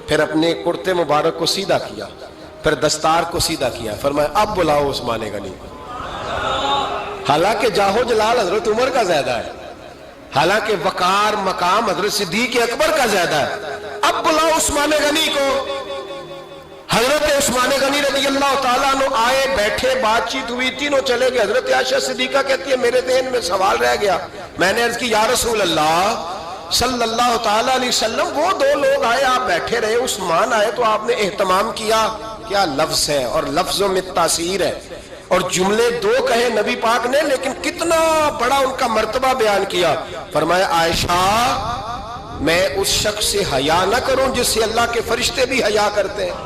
پھر اپنے کرتے مبارک کو سیدھا کیا، پھر دستار کو سیدھا کیا، فرمایا اب بلاؤ عثمان غنی۔ حالانکہ جاہو جلال حضرت عمر کا زیادہ ہے، حالانکہ وقار مقام حضرت صدیق اکبر کا زیادہ ہے، اب بلاؤ عثمان غنی کو۔ حضرت عثمان غنی رضی اللہ تعالیٰ عنہ آئے، بیٹھے، بات چیت ہوئی، تینوں چلے گئے۔ حضرت عائشہ صدیقہ کہتی ہے میرے ذہن میں سوال رہ گیا، میں نے عرض کی یا رسول اللہ صلی اللہ تعالیٰ علیہ وسلم، وہ دو لوگ آئے، آپ بیٹھے رہے، عثمان آئے تو آپ نے اہتمام کیا، کیا لفظ ہے، اور لفظوں میں تاثیر ہے، اور جملے دو کہے نبی پاک نے، لیکن کتنا بڑا ان کا مرتبہ بیان کیا۔ فرمایا عائشہ میں اس شخص سے حیا نہ کروں جس سے اللہ کے فرشتے بھی حیا کرتے ہیں،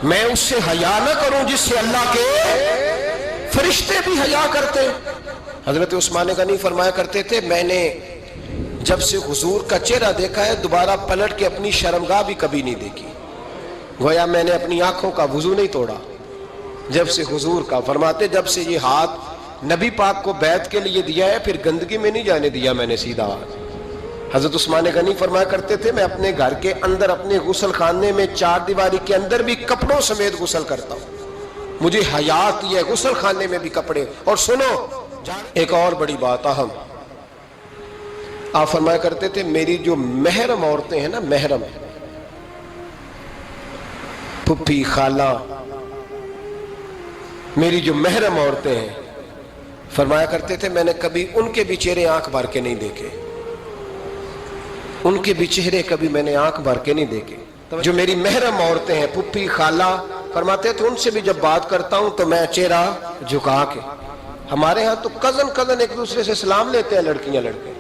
میں اس سے حیا نہ کروں جس سے اللہ کے فرشتے بھی حیا کرتے ہیں۔ حضرت عثمان غنی فرمایا کرتے تھے میں نے جب سے حضور کا چہرہ دیکھا ہے دوبارہ پلٹ کے اپنی شرمگاہ بھی کبھی نہیں دیکھی، گویا میں نے اپنی آنکھوں کا وضو نہیں توڑا جب سے حضور کا۔ فرماتے جب سے یہ ہاتھ نبی پاک کو بیعت کے لیے دیا ہے پھر گندگی میں نہیں جانے دیا میں نے سیدھا ہاتھ۔ حضرت عثمان غنی فرمایا کرتے تھے میں اپنے گھر کے اندر اپنے غسل خانے میں چار دیواری کے اندر بھی کپڑوں سمیت غسل کرتا ہوں، مجھے حیا آتی ہے غسل خانے میں بھی کپڑے۔ اور سنو ایک اور بڑی بات اہم، آپ فرمایا کرتے تھے میری جو محرم عورتیں ہیں نا، محرم پھپھی خالہ، میری جو محرم عورتیں ہیں، فرمایا کرتے تھے میں نے کبھی ان کے بھی چہرے آنکھ بھر کے نہیں دیکھے، ان کے بھی چہرے کبھی میں نے آنکھ بھر کے نہیں دیکھے۔ جو میری محرم عورتیں ہیں پھپھی خالہ، فرماتے تھے ان سے بھی جب بات کرتا ہوں تو میں چہرہ جھکا کے۔ ہمارے ہاں تو کزن ایک دوسرے سے سلام لیتے ہیں، لڑکیاں لڑکے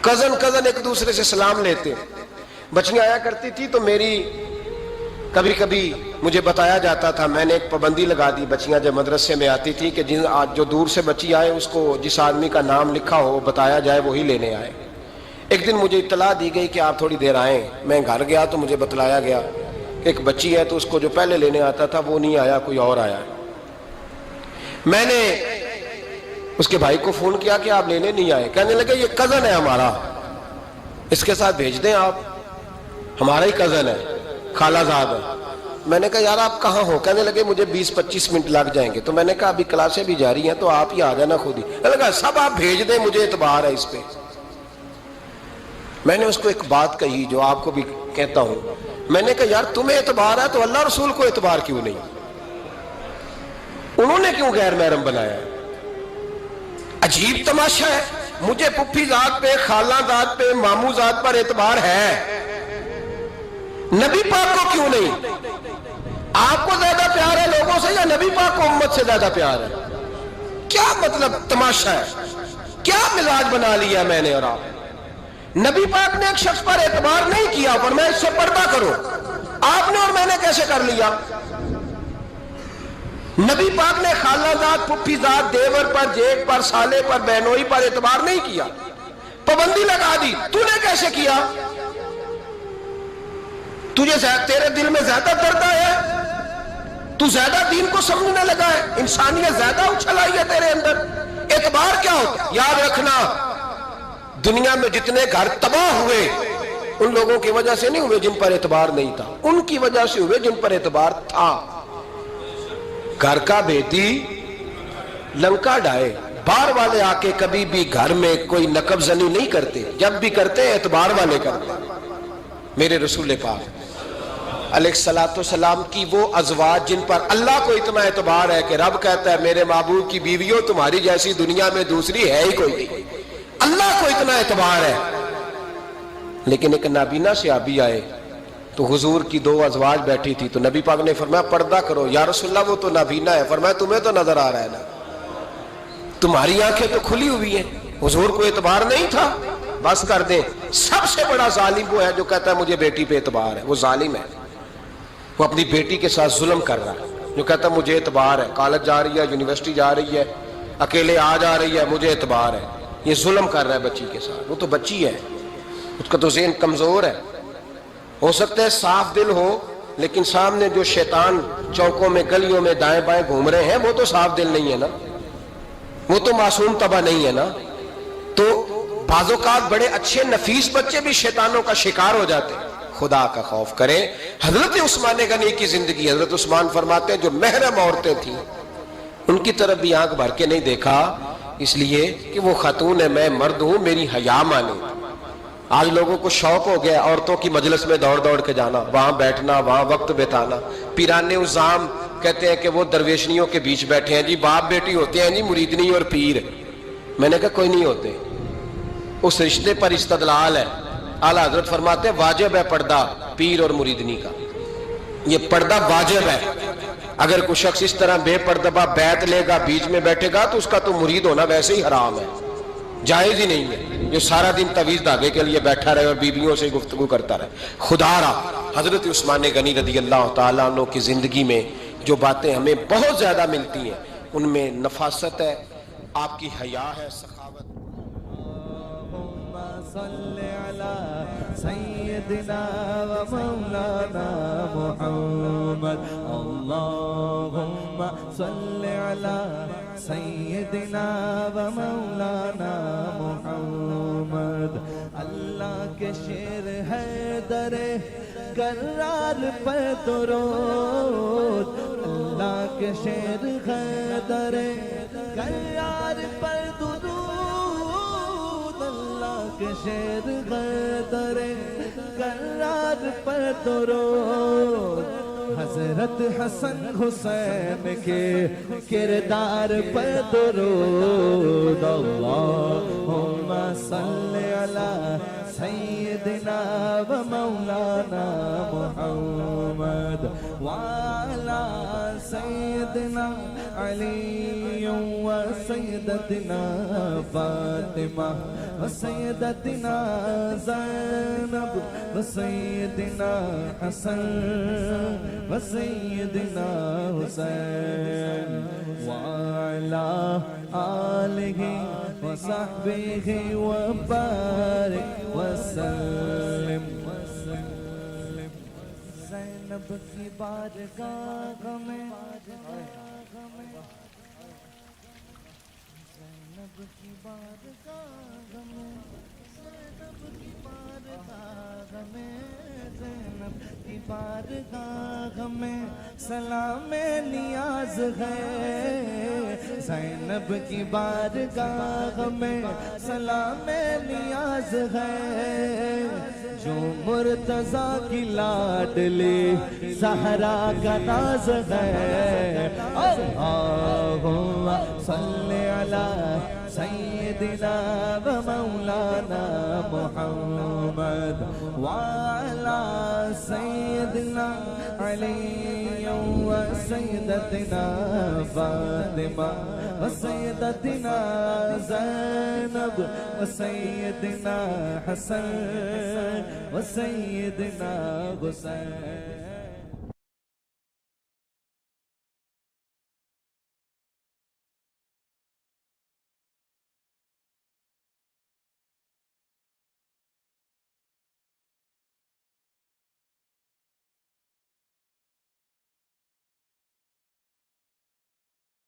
کزن ایک دوسرے سے سلام لیتے ہیں۔ بچیاں آیا کرتی تھی تو میری کبھی کبھی مجھے بتایا جاتا تھا، میں نے ایک پابندی لگا دی، بچیاں جب مدرسے میں آتی تھی کہ جو دور سے بچی آئے اس کو جس آدمی کا نام لکھا ہو بتایا جائے وہی لینے آئے۔ ایک دن مجھے اطلاع دی گئی کہ آپ تھوڑی دیر آئیں، میں گھر گیا تو مجھے بتلایا گیا کہ ایک بچی ہے تو اس کو جو پہلے لینے آتا تھا وہ نہیں آیا، کوئی اور آیا۔ میں نے اس کے بھائی کو فون کیا کہ آپ لینے نہیں آئے، کہنے لگے یہ کزن ہے ہمارا، اس کے ساتھ بھیج دیں، آپ ہمارا ہی کزن ہے، خالہ زاد ہے۔ میں نے کہا یار آپ کہاں ہو؟ کہنے لگے مجھے 20-25 منٹ لگ جائیں گے۔ تو میں نے کہا ابھی کلاسیں بھی جاری ہیں تو آپ ہی آ جانا خود ہی۔ کہنے لگا سب آپ بھیج دیں، مجھے اعتبار ہے اس پہ۔ میں نے اس کو ایک بات کہی جو آپ کو بھی کہتا ہوں، میں نے کہا یار تمہیں اعتبار ہے تو اللہ رسول کو اعتبار کیوں نہیں؟ انہوں نے کیوں غیر محرم بنایا؟ عجیب تماشا ہے، مجھے پھپھی ذات پہ، خالہ ذات پہ، ماموں ذات پر اعتبار ہے، نبی پاک کو کیوں نہیں؟ آپ کو زیادہ پیار ہے لوگوں سے یا نبی پاک کو امت سے زیادہ پیار ہے؟ کیا مطلب تماشا ہے، کیا مزاج بنا لیا میں نے اور آپ؟ نبی پاک نے ایک شخص پر اعتبار نہیں کیا، فرمایا اس سے پردہ کرو، آپ نے اور میں نے کیسے کر لیا؟ نبی پاک نے خالہ ذات، پھپھی ذات، دیور پر، جیٹ پر، سالے پر، بہنوئی پر اعتبار نہیں کیا، پابندی لگا دی۔ تو نے کیسے کیا؟ تیرے دل میں زیادہ درد ہے، تو زیادہ دین کو سمجھنے لگا ہے، انسانیت زیادہ اچھل آئی ہے تیرے اندر۔ اعتبار کیا ہوتا؟ یاد رکھنا دنیا میں جتنے گھر تباہ ہوئے ان لوگوں کی وجہ سے نہیں ہوئے جن پر اعتبار نہیں تھا، ان کی وجہ سے ہوئے جن پر اعتبار تھا۔ گھر کا بیٹی لنکا ڈائے، باہر والے آ کے کبھی بھی گھر میں کوئی نقب زنی نہیں کرتے، جب بھی کرتے اعتبار والے کرتے۔ میرے رسول پاک علیہ الصلوۃ والسلام کی وہ ازواج جن پر اللہ کو اتنا اعتبار ہے کہ رب کہتا ہے میرے محبوب کی بیویوں تمہاری جیسی دنیا میں دوسری ہے ہی کوئی نہیں، اللہ کو اتنا اعتبار ہے۔ لیکن ایک نابینا صحابی آئے تو حضور کی 2 ازواج بیٹھی تھی تو نبی پاک نے فرمایا پردہ کرو۔ یا رسول اللہ وہ تو نابینا ہے۔ فرمایا تمہیں تو نظر آ رہا ہے نا، تمہاری آنکھیں تو کھلی ہوئی ہیں۔ حضور کو اعتبار نہیں تھا، بس کر دیں۔ سب سے بڑا ظالم وہ ہے جو کہتا ہے مجھے بیٹی پہ اعتبار ہے، وہ ظالم ہے، وہ اپنی بیٹی کے ساتھ ظلم کر رہا ہے۔ جو کہتا ہے مجھے اعتبار ہے، کالج جا رہی ہے، یونیورسٹی جا رہی ہے، اکیلے آ جا رہی ہے، مجھے اعتبار ہے، یہ ظلم کر رہا ہے بچی کے ساتھ، وہ تو بچی ہے۔ اس کا تو ذہن کمزور ہے. ہو سکتا ہے صاف دل ہو لیکن سامنے جو شیطان چوکوں میں گلیوں میں دائیں بائیں گھوم رہے ہیں وہ تو صاف دل نہیں ہے نا, وہ تو معصوم طبع نہیں ہے نا. تو بعض اوقات بڑے اچھے نفیس بچے بھی شیطانوں کا شکار ہو جاتے ہیں. خدا کا خوف کریں. حضرت عثمان غنی کی زندگی, حضرت عثمان فرماتے ہیں جو محرم عورتیں تھیں ان کی طرف بھی آنکھ بھر کے نہیں دیکھا, اس لیے کہ وہ خاتون ہے, میں مرد ہوں, میری حیا مانی. آج لوگوں کو شوق ہو گیا عورتوں کی مجلس میں دوڑ دوڑ کے جانا, وہاں بیٹھنا, وہاں وقت بتانا. پیران عظام کہتے ہیں کہ وہ درویشنیوں کے بیچ بیٹھے ہیں جی, باپ بیٹی ہوتے ہیں جی, مریدنی اور پیر. میں نے کہا کوئی نہیں ہوتے, اس رشتے پر استدلال ہے. اعلیٰ حضرت فرماتے ہیں واجب ہے پردہ پیر اور مریدنی کا, یہ پردہ واجب ہے. اگر کوئی شخص اس طرح بے پردہ بیعت لے گا, بیچ میں بیٹھے گا, تو اس کا تو مرید ہونا ویسے ہی حرام ہے, جائز ہی نہیں ہے. جو سارا دن تویز دھاگے کے لیے بیٹھا رہے اور بیویوں سے گفتگو کرتا رہے. خدا را حضرت عثمان غنی رضی اللہ تعالیٰ عنہ کی زندگی میں جو باتیں ہمیں بہت زیادہ ملتی ہیں ان میں نفاست ہے, آپ کی حیا ہے, سخاوت. صل على سيدنا ومولانا محمد. اللهم صل على سيدنا ومولانا محمد. اللہ کے شیر ہے در کرار پر درود, اللہ کے شیر ہے در کرار پر درود, کہ شیر غدر کرار پر درود. حضرت حسن حسین کے کردار پر درود. اللہم صل علی سیدنا و مولانا محمد وعلی سیدنا علی و سیدتنا فاطمہ و سیدتنا زینب و سیدنا حسن و سیدنا حسین وعلی آلہ و صحبہ و بارک وسلم. زینب کی بارگاہ میں, زینب کی بارگاہ میں, زینب کی بارگاہ میں, زینب کی بارگاہ میں سلام نیاز ہے. زینب کی بارگاہ میں سلام نیاز ہے. جو مرتضیٰ کی لاڈلی زہرا کا ناز ہے. اللہم صل علی سیدنا و مولانا محمد وعلی سیدنا علی و سیدتنا فاطمہ و سیدتنا زینب و سیدنا حسن و سیدنا حسین.